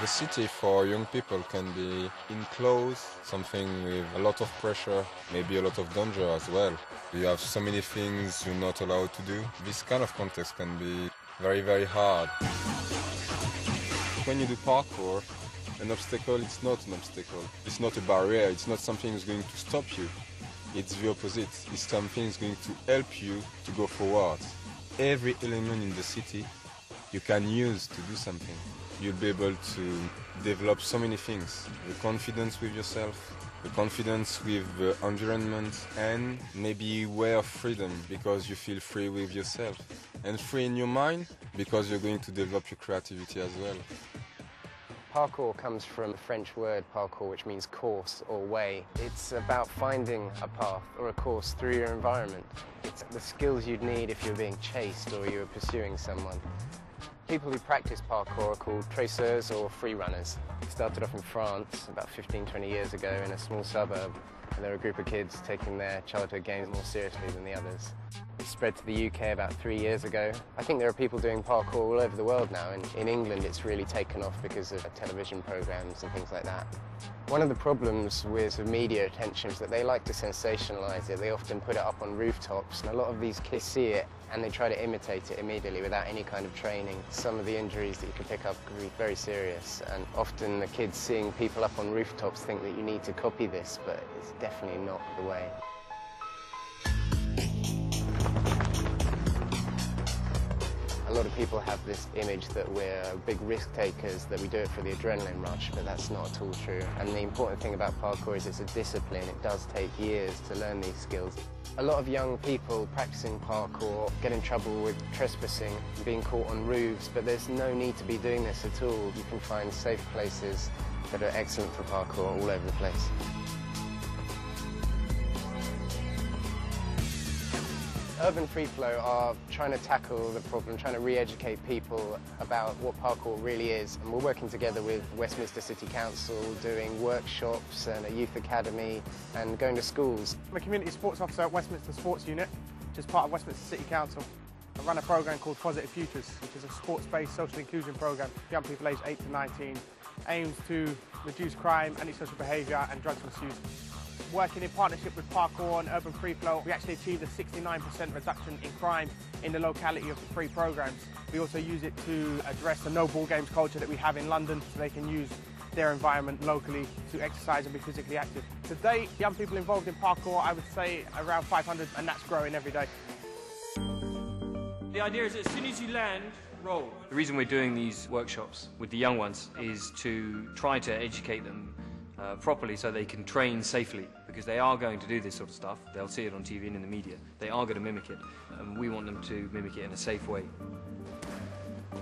The city for young people can be enclosed, something with a lot of pressure, maybe a lot of danger as well. You have so many things you're not allowed to do. This kind of context can be very, very hard. When you do parkour, an obstacle, it's not an obstacle. It's not a barrier, it's not something that's going to stop you. It's the opposite. It's something that's going to help you to go forward. Every element in the city you can use to do something. You'll be able to develop so many things. The confidence with yourself, the confidence with the environment, and maybe a way of freedom because you feel free with yourself. And free in your mind because you're going to develop your creativity as well. Parkour comes from the French word parcours, which means course or way. It's about finding a path or a course through your environment. It's the skills you'd need if you're being chased or you're pursuing someone. People who practice parkour are called traceurs or free runners. It started off in France about 15, 20 years ago in a small suburb, and there were a group of kids taking their childhood games more seriously than the others. It spread to the UK about 3 years ago. I think there are people doing parkour all over the world now, and in England it's really taken off because of television programs and things like that. One of the problems with media attention is that they like to sensationalise it. They often put it up on rooftops, and a lot of these kids see it and they try to imitate it immediately without any kind of training. Some of the injuries that you can pick up can be very serious, and often the kids seeing people up on rooftops think that you need to copy this, but it's definitely not the way. A lot of people have this image that we're big risk takers, that we do it for the adrenaline rush, but that's not at all true. And the important thing about parkour is it's a discipline. It does take years to learn these skills. A lot of young people practicing parkour get in trouble with trespassing, being caught on roofs, but there's no need to be doing this at all. You can find safe places that are excellent for parkour all over the place. Urban Free Flow are trying to tackle the problem, trying to re-educate people about what parkour really is. And we're working together with Westminster City Council, doing workshops and a youth academy and going to schools. I'm a community sports officer at Westminster Sports Unit, which is part of Westminster City Council. I run a programme called Positive Futures, which is a sports-based social inclusion programme for young people aged 8 to 19, aims to reduce crime, antisocial behaviour and drugs misuse. Working in partnership with Parkour and Urban Free Flow, we actually achieved a 69% reduction in crime in the locality of the free programmes. We also use it to address the no ball games culture that we have in London, so they can use their environment locally to exercise and be physically active. To date, young people involved in parkour, I would say around 500, and that's growing every day. The idea is that as soon as you land, roll. The reason we're doing these workshops with the young ones is to try to educate them properly so they can train safely, because they are going to do this sort of stuff. They'll see it on TV and in the media. They are going to mimic it, and we want them to mimic it in a safe way.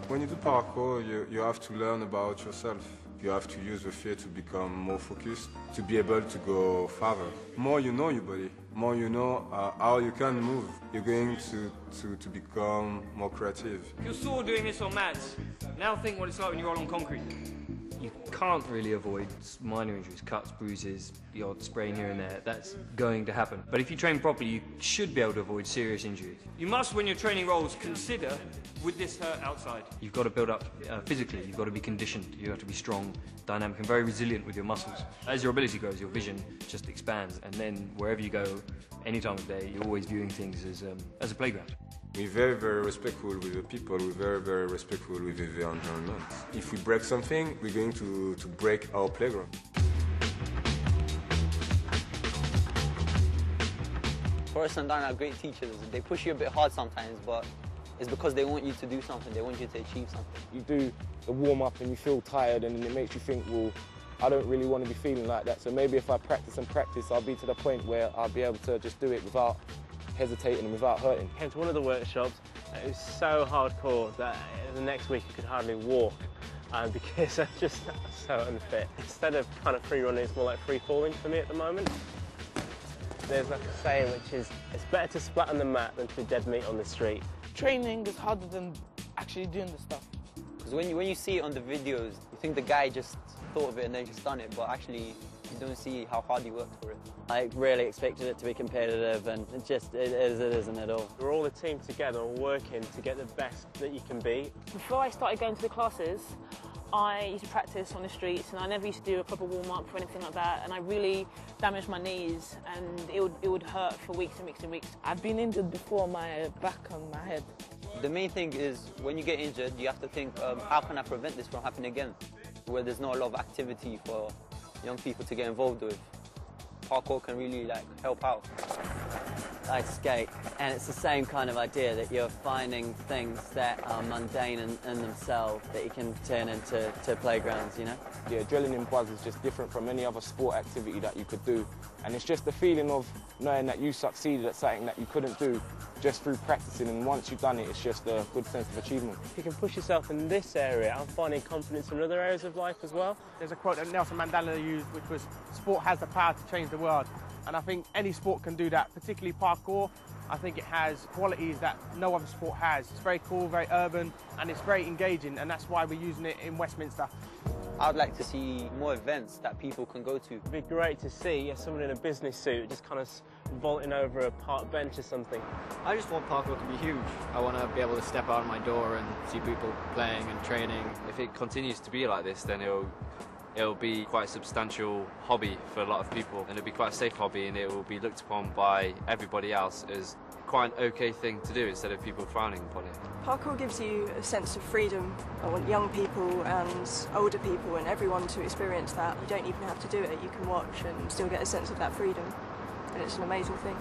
When you do parkour, you have to learn about yourself. You have to use the fear to become more focused, to be able to go farther. More you know your body, more you know how you can move, you're going to become more creative. You're sore doing this on mats. Now think what it's like when you roll on concrete. You can't really avoid minor injuries, cuts, bruises, the odd sprain here and there. That's going to happen. But if you train properly, you should be able to avoid serious injuries. You must, when you're training rolls, consider, would this hurt outside? You've got to build up physically. You've got to be conditioned. You have to be strong, dynamic, and very resilient with your muscles. As your ability grows, your vision just expands. And then wherever you go, any time of day, you're always viewing things as a playground. We're very, very respectful with the people. We're very, very respectful with the environment. If we break something, we're going to break our playground. Forrest and Darren are great teachers. They push you a bit hard sometimes, but it's because they want you to do something. They want you to achieve something. You do the warm-up and you feel tired, and it makes you think, well, I don't really want to be feeling like that. So maybe if I practice and practice, I'll be to the point where I'll be able to just do it without hesitating and without hurting. Came to one of the workshops, it was so hardcore that the next week I could hardly walk because I'm just so unfit. Instead of kind of free running, it's more like free falling for me at the moment. There's like a saying which is, it's better to splat on the mat than to be dead meat on the street. Training is harder than actually doing the stuff. Because when you see it on the videos, you think the guy just thought of it and then just done it, but actually you don't see how hard he worked for it. I really expected it to be competitive, and it isn't at all. We're all a team together, working to get the best that you can be. Before I started going to the classes, I used to practice on the streets and I never used to do a proper warm-up or anything like that, and I really damaged my knees and it would hurt for weeks and weeks and weeks. I've been injured before, my back and my head. The main thing is when you get injured, you have to think, how can I prevent this from happening again? Where there's not a lot of activity for young people to get involved with. Parkour can really help out. I skate, and it's the same kind of idea that you're finding things that are mundane in themselves that you can turn into playgrounds, you know? The adrenaline buzz is just different from any other sport activity that you could do, and it's just the feeling of knowing that you succeeded at something that you couldn't do just through practicing, and once you've done it, it's just a good sense of achievement. If you can push yourself in this area, I'm finding confidence in other areas of life as well. There's a quote that Nelson Mandela used, which was, "Sport has the power to change the world." And I think any sport can do that, particularly parkour. I think it has qualities that no other sport has. It's very cool, very urban, and it's very engaging, and that's why we're using it in Westminster. I'd like to see more events that people can go to. It'd be great to see someone in a business suit just kind of vaulting over a park bench or something. I just want parkour to be huge. I want to be able to step out of my door and see people playing and training. If it continues to be like this, then it'll be quite a substantial hobby for a lot of people, and it'll be quite a safe hobby, and it will be looked upon by everybody else as quite an okay thing to do instead of people frowning upon it. Parkour gives you a sense of freedom. I want young people and older people and everyone to experience that. You don't even have to do it, you can watch and still get a sense of that freedom, and it's an amazing thing.